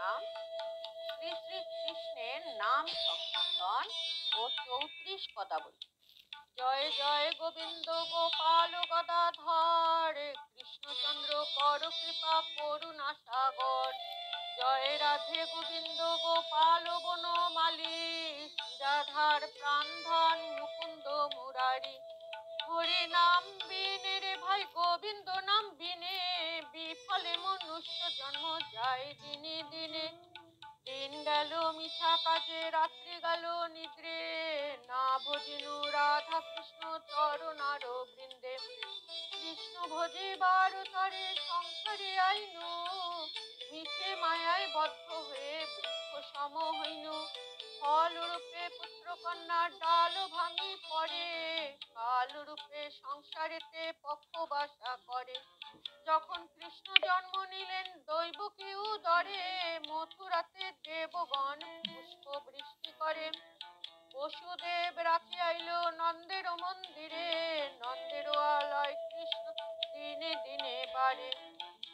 নাম শ্রী শ্রী কৃষ্ণের নাম সংকীর্তন ও ৩৪ পদাবলী। জয় জয় গোবিন্দ গোপাল গদাধর, কৃষ্ণচন্দ্র কর কৃপা করুণা সাগর। জয় রাধে গোবিন্দ গোপাল বনমালী, রাধার প্রাণধন মুকুন্দ মুরারি। হরি নাম বিনে রে ভাই গোবিন্দ নাম বিনে, বিফলে মনুষ্য জন্ম যায় দিনে দিনে। দিন গেল মিছা কাজে, রাত্রি গেল নিদ্রে, না ভজিনু রাধা কৃষ্ণ চরণার বৃন্দে। কৃষ্ণ ভজিবার তরে সংসারে আইনু, মিছে মায়ায় বদ্ধ হয়ে বৃক্ষ সম হইনু। ফলরূপে পুত্র কন্যার ডাল ভাঙি পড়ে, কালরূপে সংসারেতে পক্ষ বাসা করে। যখন কৃষ্ণ জন্ম নিলেন দৈবকী উদরে, মথুরাতে দেবগণ পুষ্প বৃষ্টি করে। বসুদেব রাখি আইল নন্দের মন্দিরে, নন্দের আলয় কৃষ্ণ দিনে দিনে বাড়ে।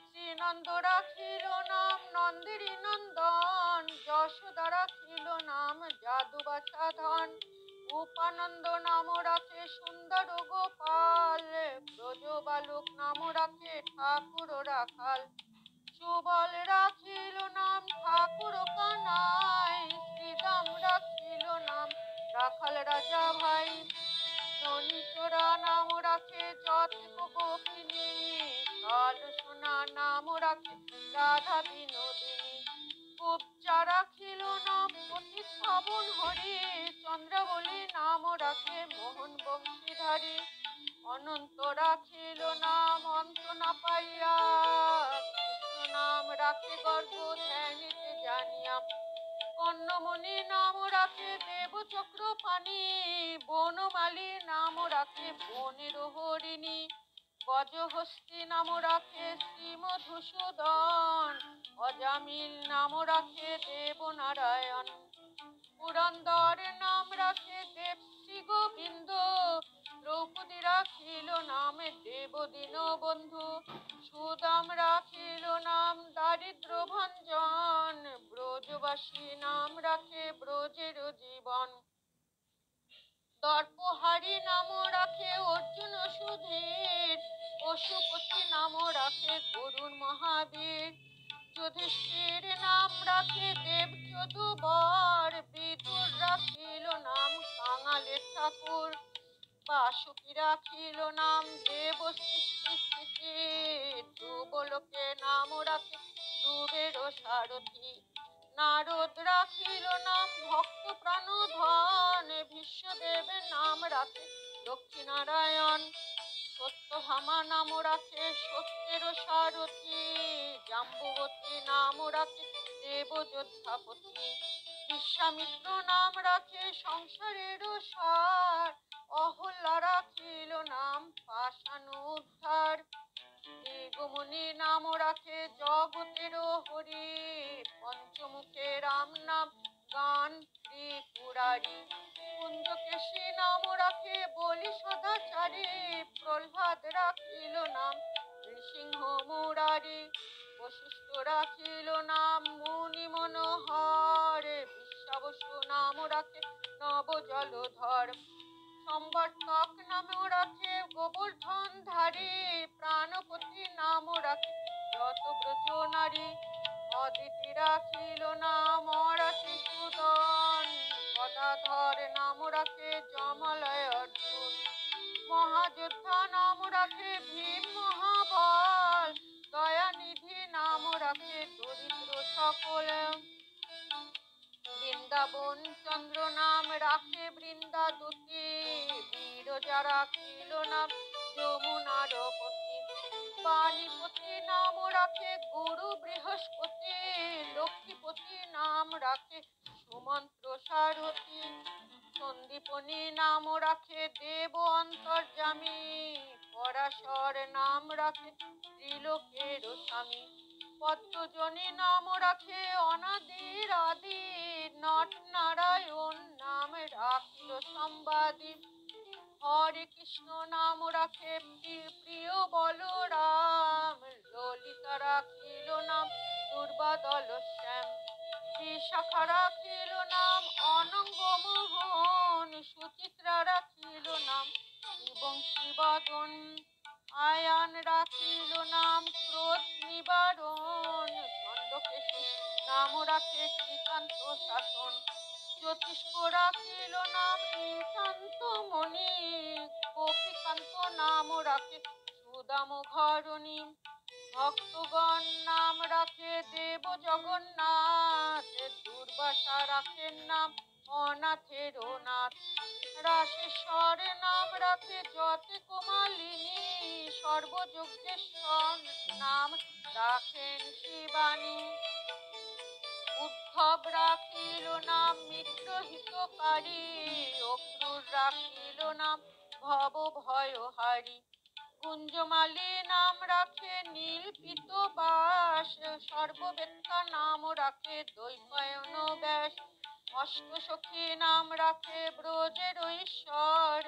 শ্রীনন্দ রাখিল নাম নন্দেরই নন্দন, যশোদা রাখিল নাম যাদু বাছা ধন। উপানন্দ নাম রাখে সুন্দর গোপাল, ব্রজ বালক নাম রাখে ঠাকুর রাখাল। সুবল রাখিল নাম ঠাকুর কানাই, শ্রীদাম রাখিল নাম রাখাল রাজা ভাই। ননীচোরা নাম রাখে যতেক গোপিনী, কাল সোনা নাম রাখে রাধা বিনোদিনী। গোপচা রাখিল নাম পতিত পাবন হরি, চন্দ্রাবলী নাম রাখে মোহন বংশীধারী। অনন্ত রাখিল নাম অন্ত না পাইয়া, কৃষ্ণ নাম রাখে গর্ব ধ্যানিতে জানিয়া। কর্ণমণি নাম রাখে দেব চক্র পানি, বনমালী নাম রাখে বনের হরিণী। গজহস্তি নাম রাখে শ্রী মধুসূদন, অজামিল নাম রাখে দেবনারায়ণ। পুরন্দর নাম রাখে দেব শ্রী গোবিন্দ, দ্রৌপদী রাখিল নাম দেব দীন বন্ধু। সুদাম রাখিল নাম দারিদ্র ভঞ্জন, ব্রজবাসী নাম রাখে ব্রজের জীবন। দর্পহারি নাম রাখে অর্জুন সুধীর, পশুপতি নাম রাখে গরুণ মহাবীর। যুধিষ্ঠির নাম রাখে দেব যদুবর, বিদুর রাখিল নাম কাঙালের ঠাকুর। বাসুকি রাখিল নাম দেব সৃষ্টি স্থিতি, ধ্রুবলোকে নাম রাখে ধ্রুবের সারথি। নারদ রাখিল নাম ভক্ত প্রাণধন, ভীষ্মদেব নাম রাখে লক্ষ্মীনারায়ণ। সত্যভামা নাম রাখে সত্যের সারথি, জাম্বুবতী নাম রাখে দেব যোদ্ধাপতি। বিশ্বামিত্র নাম রাখে সংসারের সার, অহল্যা রাখিল নাম পাষাণ উদ্ধার। মৃগমুনি নাম রাখে জগতের হরি, পঞ্চমুখে রাম নাম গান ত্রিপুরারি। কুঞ্জকেশী নাম রাখে বলি সদাচারী, প্রহ্লাদ রাখিল নাম নৃসিংহ মুরারি। বশিষ্ঠ রাখিল নাম মুনি মনোহর, বিশ্বাবসু নাম রাখে নব জলধর। সম্বর্তক নাম রাখে গোবর্ধন ধারী, প্রাণপতি নাম রাখে যত ব্রজ নারী। অদিতি রাখিল নাম অরাতি সুদন, গদাধর নাম রাখে যমলয় অর্জুন। মহাযোদ্ধা নাম রাখে ভীম মহাবল, দয়ানিধি নাম রাখে দরিদ্র সকল। বৃন্দাবন চন্দ্র নাম রাখে বৃন্দাদূতি, বিরজা রাখিল নাম যমুনার পতি। বাণীপতি নাম রাখে গুরু বৃহস্পতি, লক্ষ্মীপতি নাম রাখে সুমন্ত্র সারথি। সন্দীপনী নাম রাখে দেব অন্তর্যামী, পরাশর নাম রাখে ত্রিলোকের স্বামী। পদ্মজনী নাম রাখে অনাদির আদি, নট নারায়ণ নাম রাখিল সম্বাদী। হরে কৃষ্ণ নাম রাখে প্রিয় বলরাম, ললিতা রাখিল নাম দুর্বাদল শ্যাম। বিশাখা রাখিল নাম অনঙ্গ মোহন, সুচিত্রা রাখিল নাম এবং শিবাদন, আয়ান রাখিল নাম ক্রোধ নিবারণ, চন্দ্রকেশী নাম রাখে শ্রীকান্ত শাসন, জ্যোতিষ্ক রাখিল নাম নীলকান্ত মণি, গোপীকান্ত নাম রাখে সুদাম ঘরণী, ভক্তগণ নাম রাখে দেব জগন্নাথ, দুর্বাসা রাখেন নাম অনাথের নাথ, রাশেশ্বর নাম রাখে যতে কুমালিনী, সর্বযজ্ঞেশ্বর নাম রাখেন শিবানী, উদ্ধব রাখিল নাম মিত্র হিতকারী, অক্রূর রাখিল নাম ভব ভয়হারী, কুঞ্জমালী নাম রাখে নীল পিতবাস, সর্ববেত্তা নাম রাখে দ্বৈপায়ন ব্যাস, অষ্টসখী নাম রাখে ব্রজের ঈশ্বর,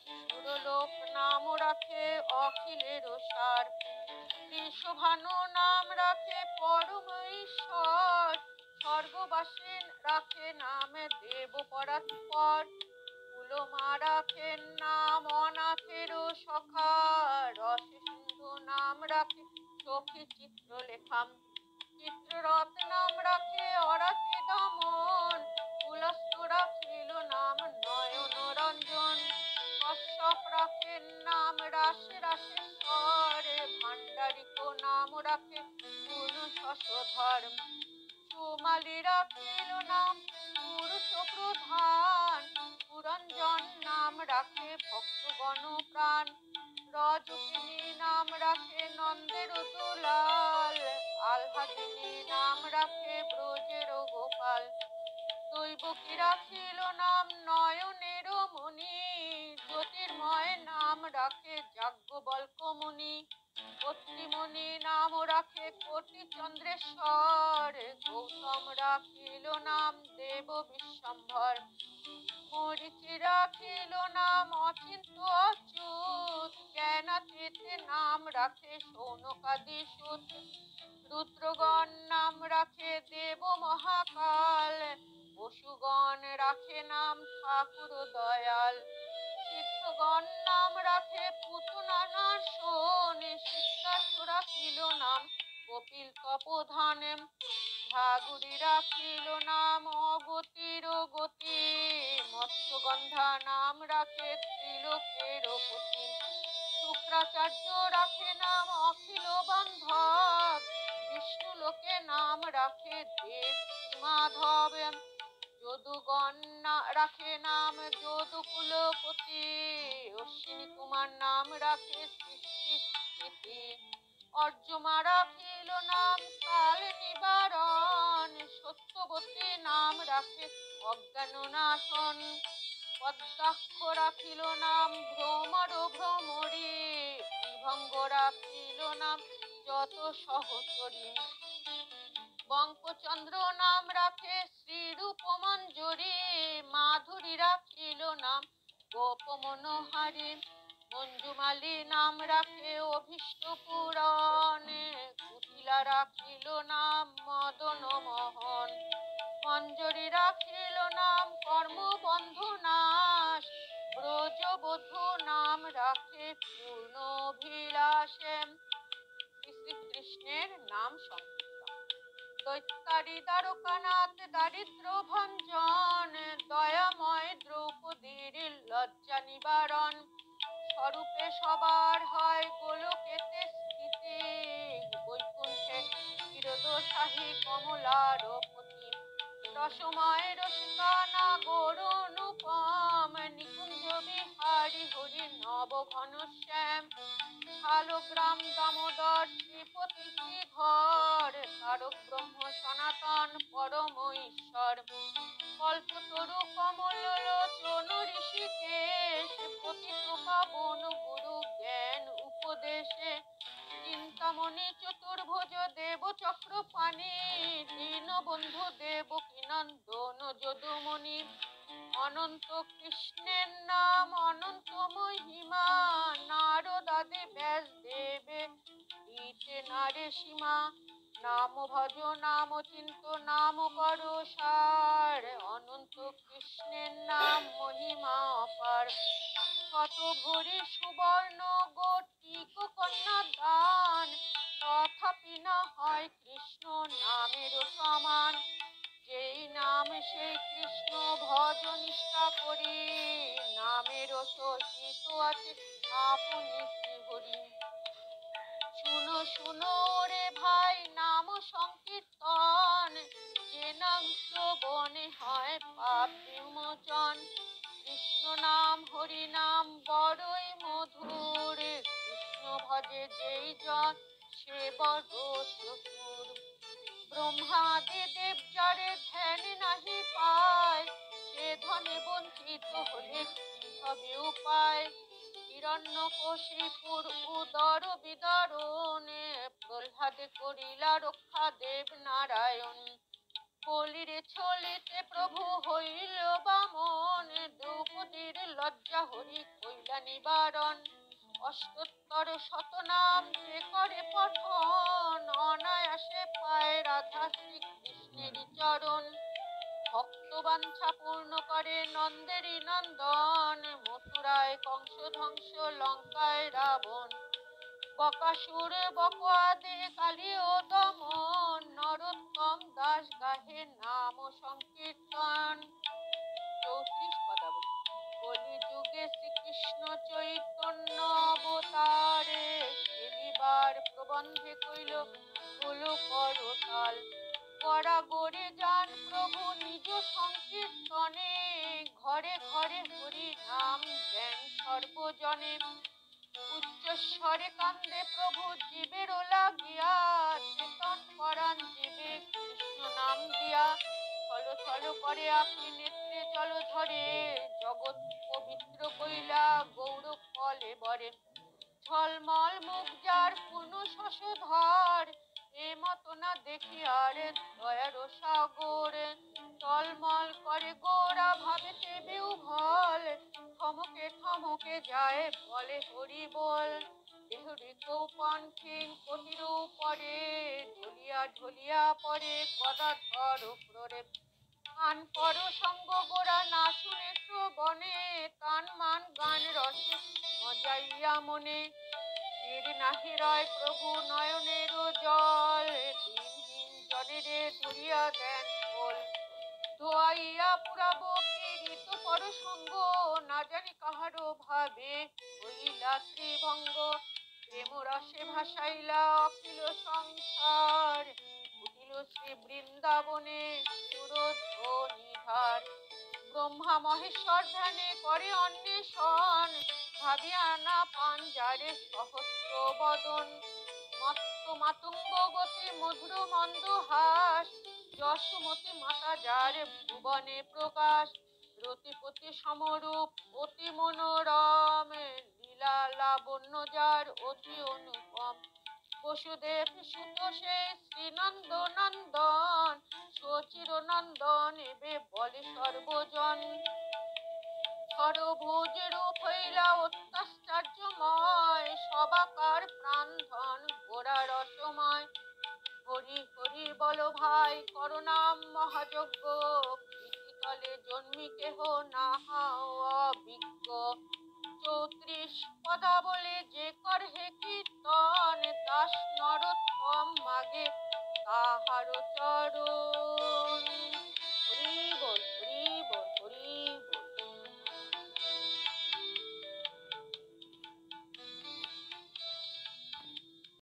সুরলোক নাম রাখে অখিলের সার, বৃষভানু নাম রাখে পরম ঈশ্বর, স্বর্গবাসী রাখে নাম দেব পরাৎপর, কুলমা রাখেন নাম অনাথের সখা, রস সিন্ধু নাম রাখে সখী চিত্রলেখাম, চিত্ররথ নাম রাখে অরাতি দমন, কুলস্থ রাখিল নাম নয়ন রঞ্জন, কশ্যপ রাখেন নাম রাশে রাশেশ্বর, ভাণ্ডারিক নাম রাখে গুরু শশধর, সুমালি রাখিল নাম পুরুষ প্রধান, পুরঞ্জন নাম রাখে ভক্তগণ প্রাণ, রজকিনী নাম রাখে নন্দের দুলাল, আহ্লাদিনী নাম রাখে ব্রজের গোপাল, দৈবকী রাখিল নাম নয়নের মণি, জ্যোতির্ময় নাম রাখে যাজ্ঞবল্ক মুনি, অত্রিমণি নাম রাখে কোটি চন্দ্রেশ্বর, গৌতম রাখিল নাম দেব বিশ্বম্ভর, মরিচি রাখিল নাম অচিন্ত অচ্যুত, জ্ঞানাতীতে নাম রাখে সৌনকাদি সুত, রুদ্রগণ নাম রাখে দেব মহাকাল, পশুগণ রাখে নাম ঠাকুর দয়াল, সিদ্ধগণ নাম রাখে পুতনা নাশন, সিদ্ধার্থ রাখিল নাম কপিল তপোধান, ভাগুরি রাখিল নাম অগতির গতি, মৎস্যগন্ধা নাম রাখে ত্রিলোকের পতি, শুক্রাচার্য রাখে নাম অখিল বান্ধব, বিষ্ণু লোকে নাম রাখে দেব মাধব, যদুগণ রাখে নাম যদুকুলপতি, অশ্বিনী কুমার নাম রাখে সৃষ্টি স্থিতি, অর্জমা রাখিল নাম কাল নিবারণ, সত্যবতী নাম রাখে অজ্ঞান নাশন, পদ্মাক্ষ রাখিল নাম ভ্রমর ভ্রমরী, বিভঙ্গ রাখিল নাম যত সহচরী, বঙ্কচন্দ্র নাম রাখে শ্রীরূপ মঞ্জুরি, মাধুরী রাখিল নাম গোপ মনোহারী, মঞ্জুমালী নাম রাখে অভীষ্ট পুরাণে, কুটিলা রাখিল নাম মদন মোহন, মঞ্জরী রাখিল নাম কর্মবন্ধ নাশ, ব্রজবধূ নাম রাখে পূর্ণ অভিলাষে। শ্রীকৃষ্ণের নাম সংকীর্তন। দৈত্যারি দ্বারকানাথ দারিদ্র ভঞ্জন, দয়াময় দ্রৌপদীর লজ্জা নিবারণ, স্বরূপে সবার হয় গোলকেতে স্থিতি, বৈকুণ্ঠে ক্ষীরদশাহী কমলার পতি, রসময় রসিকানা গৌর অনুপম, নিকুঞ্জ বিহারী হরি নব ঘনশ্যাম, শালগ্রাম দামোদর শ্রীপতি শ্রীধর, তারক ব্রহ্ম সনাতন পরম ঈশ্বর, কল্পতরু কমল লোচন ঋষিকেশ, পতিত পাবন গুরু জ্ঞান উপদেশে, চিন্তামণি চতুর্ভুজ দেব চক্রপাণি, দীনবন্ধু দেবকী নন্দন যদুমণি, অনন্ত কৃষ্ণের নাম অনন্ত মহিমা, নারদাদি ব্যাস দেবে দিতে নারে সীমা, নাম ভজ নাম চিন্ত নাম করো সার, অনন্ত কৃষ্ণের নাম মহিমা অপার। শত ভরি সুবর্ণ গটিক কন্যা দান, তথাপি না হয় কৃষ্ণ নামের সমান। যেই নাম সেই কৃষ্ণ ভজ নিষ্ঠা করি, নামের সহিত আছে আপনি শ্রীহরি। শুনো শুনো রে ভাই নাম সংকীর্তন, যে নাম শ্রবণে হয় পাপ বিমোচন। কৃষ্ণ নাম হরি নাম বড়ই মধুর, কৃষ্ণ ভজে যেই জন সে বড় চতুর। ব্রহ্মাদি দেব যারে ধ্যান নাহি পায়, সে ধনে বঞ্চিত হলে কি হবে উপায়। হিরণ্যকশিপুর উদর বিদারণে, প্রহ্লাদে করিলা রক্ষা দেব নারায়ণ। বলিরে ছলিতে প্রভু হইল বামন, দ্রৌপদীর লজ্জা হরি কইলা নিবারণ। অষ্টোত্তর শতনাম যে করে পঠন, অনায়াসে পায় রাধা শ্রীকৃষ্ণের চরণ। ভক্ত বাঞ্ছা পূর্ণ করে নন্দেরই নন্দন, মথুরায় কংস ধ্বংস লঙ্কায় রাবণ। বকাসুর বকোয়াদে কালী ও দমন, নরোত্তম দাস গাহে নাম সংকীর্তন। 34 পদাবলী। কলি যুগে শ্রীকৃষ্ণ চৈতন্য অবতারে, খেলিবার প্রবন্ধে কইল হলো করতাল। করা গড়ে যান প্রভু নিজ সংকীর্তনে, ঘরে ঘরে হরি নাম দেন সর্বজনে। উচ্চস্বরে কান্দে প্রভু জীবের লাগিয়া, চেতন পরাণ জীবে কৃষ্ণ নাম দিয়া। ছল ছল করে আপনি নেত্রে জল ধরে, জগৎ পবিত্র কইলা গৌর ফলে বরে। ঝলমল মুখ যার পূর্ণ শশধর, এ মতো না দেখি আরে দয়ার সাগর। টলমল করে গোরা ভাবেতে বিহ্বল, থমকে থমকে যায় বলে হরি বল। দেহরে কৌপঙ্খিন কোটির উপরে, ঢলিয়া ঢলিয়া পরে গদাধর প্ররেপ। কান পর সঙ্গ গোরা না শুনে শ্রবণে, তান মান গান রসে মজাইয়া মনে। স্থির নাহি রয় প্রভু নয়নের জল, দিনহীন জনেরে ধরিয়া দেন বল। ধোয়াইয়া পুরাব পীড়িত পর সঙ্গ, না জানি কাহারো ভাবে হইলা শ্রীভঙ্গ। প্রেম রসে ভাসাইলা অখিল সংসার, উঠিল শ্রী বৃন্দাবনে সুরধ্বনিধার। ব্রহ্মা মহেশ্বর ধ্যানে করে অন্বেষণ, ভাবিয়া না পান যারে সহস্র বদন। মত্ত মাতঙ্গ গতি মধুর মন্দহাস, যশোমতি মাতা যার ভুবনে প্রকাশ। রতিপতি সমরূপ অতি মনোরম, লীলা লাবণ্য যার অতি অনুপম। বসুদেব সুত সে শ্রীনন্দ নন্দন, সচির নন্দন এবে বলে সর্বজন। সরভুজ রূপ হইলা অত্যাশ্চর্যময়, সবাকার প্রাণধন গোরা রসময়। হরি হরি বল ভাই করনাম মহাযজ্ঞ, কৃতিতলে জন্মি কেহ না হও অবিজ্ঞ। 34 পদাবলী যে কর হে কীর্তন, দাস নরোত্তম মাগে তাহার চরণ।